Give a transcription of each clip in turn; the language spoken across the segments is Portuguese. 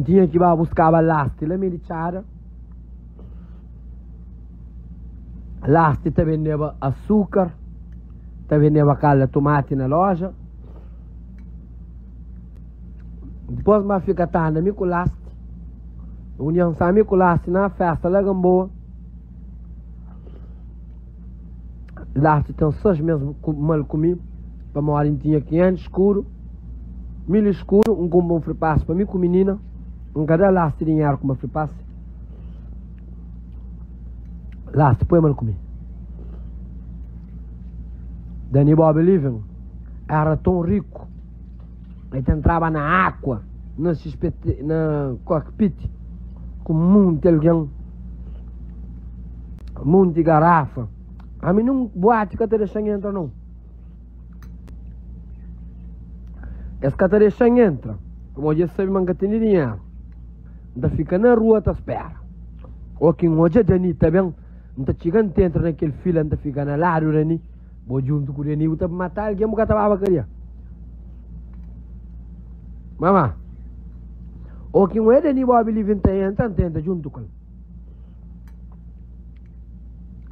Tinha que ir buscar lasti lá militar. Lasti também leva açúcar, também leva cala tomate na loja. Depois mais fica tanda me com lasti. União sami com lasti na festa lá gamboa. Lasti tem só mesmo mal comigo. Para uma hora tinha 500 escuro, 1000 escuro, um combo fripasse para mim com menina. Um cada lasti dinheiro com uma fripasse. Lasti põe mal comigo. Danny Bob Living era tão rico. Ele entrava na água, na cockpit, com muito alguém, muito garrafa. A mim não boate que até sem entra não. Esse que até sem entra, como eu sabe man que tem dinheiro, ainda fica na rua te espera. Ou quem hoje Dani também, ainda chegando dentro naquele fila, ainda fica na lado Dani, vou junto com o Dani, vou matar alguém, vou catar a queria. Mama, ou quem é Dani Bob Living tenta junto com ele.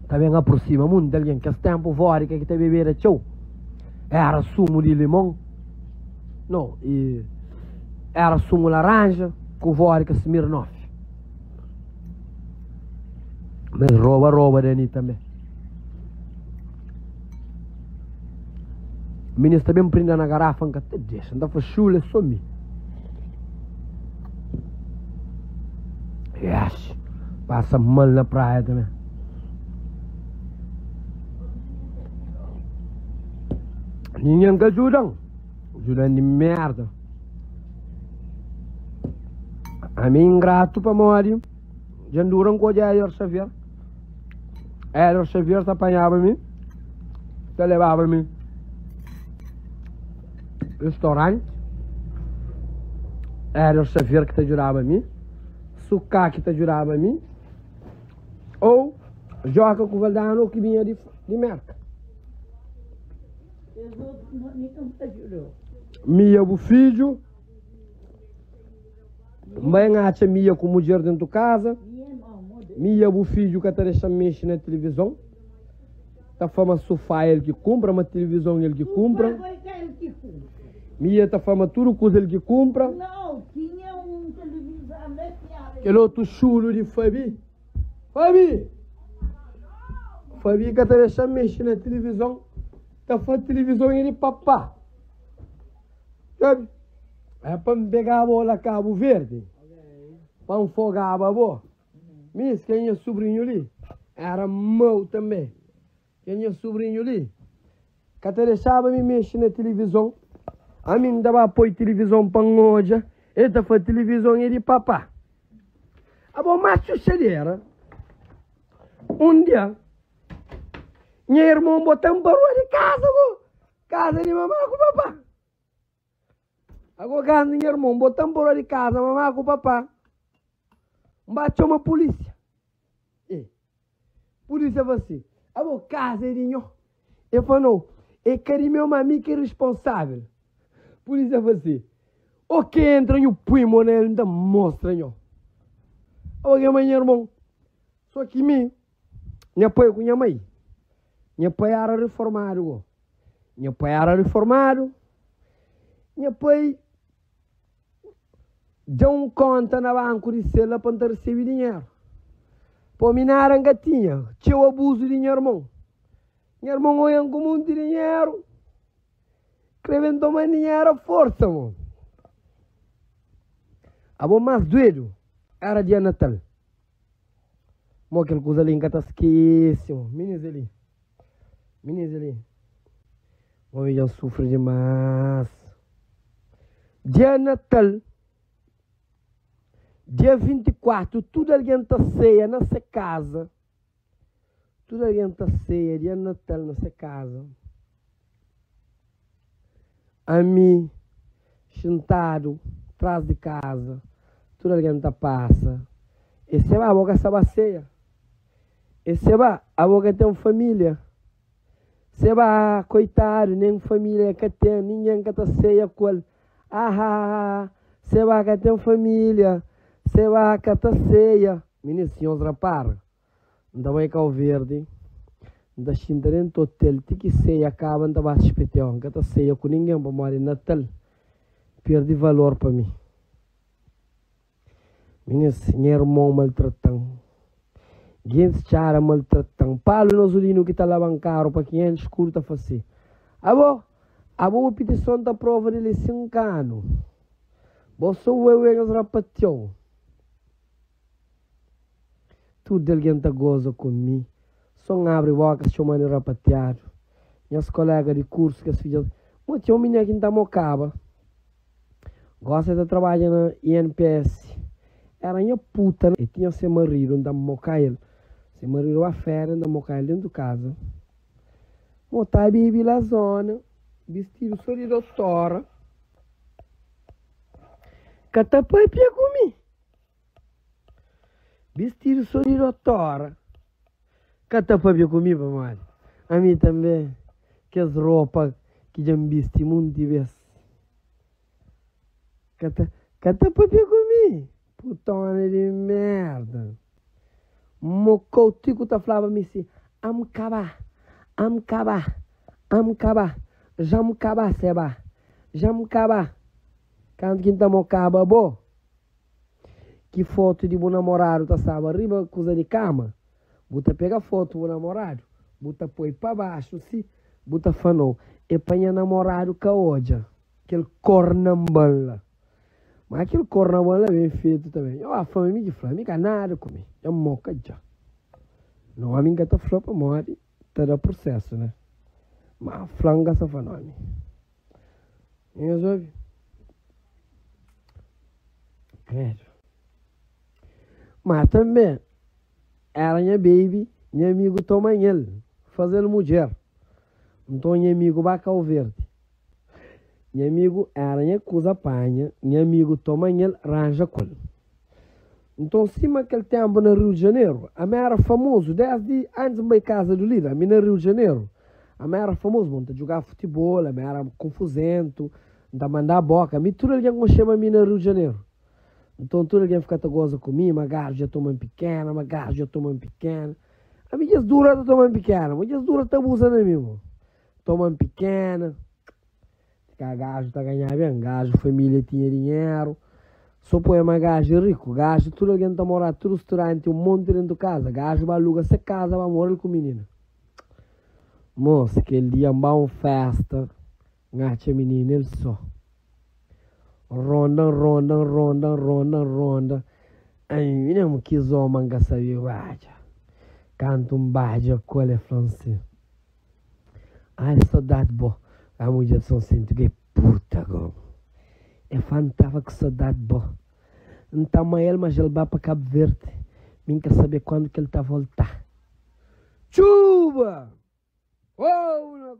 Também aproxima muito de alguém que esse tempo fora que está bebendo show. Era sumo de limão. Não, e era sumo laranja com vodka Smirnoff. Mas rouba Dani também. O menino também prende na garrafa que até deixa, anda para chule sumi. Yes, passa mal na praia também. Ninguém que ajudam de merda. A mim ingrato para morrer. Já duram com o Hélio Xavier. Hélio Xavier se apanhava-me, se levava-me restaurante. Hélio Xavier que te ajudava a mim. Sucá que te ajudava a mim. Ou Joca com o Valdano que vinha de merca. Mia o filho, mãe acha Mia com mulher dentro de casa, Mia o filho que está mexe na televisão, tá fama sofá ele que compra, uma televisão ele que compra, Mia tá fama tudo coisa ele que compra. Não, tinha um televisão aquele outro chulo de Fabi que está mexe na televisão. Tá fazendo televisão e papá. Sabe? É para me pegar a bola Cabo Verde. Para afogar a bola. Mas quem é sobrinho ali? Era meu também. Quem é sobrinho ali? Que deixava me mexer na televisão. A mim dava apoio televisão para hoje. Ele tá fazendo televisão e de papá. A boa macho cheira. Um dia. Minha irmã botando barulho de casa, casa de mamãe com papá. Agora casa de minha irmã botando barulho de casa, mamãe com papá. Bateu uma polícia. Polícia você. Agora casa de nho. Eu falo, não, é que meu mami que é responsável. Polícia você. O que entra no primo nele ainda mostra nho. Agora minha irmã. Só que me apoio com minha mãe. Minha pai era reformado. Minha pai deu conta na banco de sela para receber dinheiro. Para minar a gatinha, tinha o abuso de minha irmã. Minha irmã olha com muito dinheiro. Escrevendo mais dinheiro à força, mano. A bom mais doido era dia Natal. Mas aquela coisa ali que está esquecendo. Meninas ali. Hoje já sofre demais. Dia Natal. Dia 24. Tudo alguém está ceia nessa casa. Tudo alguém está ceia. Dia Natal nessa casa. A mim. Sentado. Atrás de casa. Tudo alguém está passa. E se vai a boca essa ceia. E se vai a boca tem família. Se vai, coitado, nem família que tem, ninguém que está ceia com ele. Você vai que tem família, você vai que tá ceia. Menino, senhores rapaz, não vai cá o verde. Da xindarem hotel, que ceia acaba, não vai se espetar. Que tá ceia com ninguém para morar em Natal. Perde valor para mim. Menino, senhor, irmão maltratando. Gente chara maltratando. Palo no zulino que tá lavando caro para quem escuta fazer. Abo petição da prova de 5 anos. Você vai ver os rapatão. Tudo alguém tá goza comigo. Só abre boca chamando rapateado. Minhas colegas de curso que as filhas. Mas tinha um menino que não tá mocaba. Gosta de trabalhar na INPS. Era minha puta, né? E tinha seu marido, não tá mocar ele. Seu marido a férias, não tá mocar ele dentro de casa. Montar bibi na zona. Vestido só de doutora. Catapai pia comigo. Vestido só de doutora. Catapai pia comigo, mamãe. A mim também. Que as roupas que já me vesti muito vezes. Catapai pia comigo. Putona de merda. Mocou tico tá falando me assim. Amcaba. Jamcaba, seba. Jamcaba. Quando quem tá mocaba, bo. Que foto de um namorado tá sabe arriba, coisa de cama. Buta pega foto do namorado. Buta põe pra baixo, se. Buta fanou. E panha namorado com odia. Aquele cornambala. Mas aquele cornambala é bem feito também. Eu a fama me de flama, me nada comigo. Eu moca já. Não a minha tá flor pra morrer. Tá do processo, né? Mas flanga essa fanome. Resolve? Credo. Mas também, era minha baby, meu amigo toma ele, fazendo mulher. Então, meu amigo vai cá o verde. Meu amigo era minha coisa panha, meu amigo toma ele, ranja com ele. Então, cima aquele tempo no Rio de Janeiro, a minha era famoso, desde antes de ir casa do líder, a minha no Rio de Janeiro. A minha era famoso, monta jogar futebol, a minha era confusento, da mandar a boca. A minha tudo alguém que chama a minha no Rio de Janeiro. Então tudo alguém fica goza comigo, mas gajo já toma pequena, mas gajo já toma pequena. A minha dias dura tá tomando pequena, mas dias dura tá abusando de mim. Toma pequena. Que gajo tá ganhando bem, gajo, família tinha dinheiro. Só põe mais gajo rico, gajo, tudo alguém tá morando, tudo restaurante, um monte dentro de casa. Gajo vai alugar essa casa, vai morar com menina. Moça, aquele dia uma festa, ngate menina ele só. Ronda. Ai, não quis homem que sabia baja. Canto baja com é francês. Ai, saudade boa. A mulher só sente que puta, go. É fantástico que saudade boa. Então, mas ele vai para Cabo Verde. Minha quer saber quando que ele tá a voltar. Chuva! Oh, não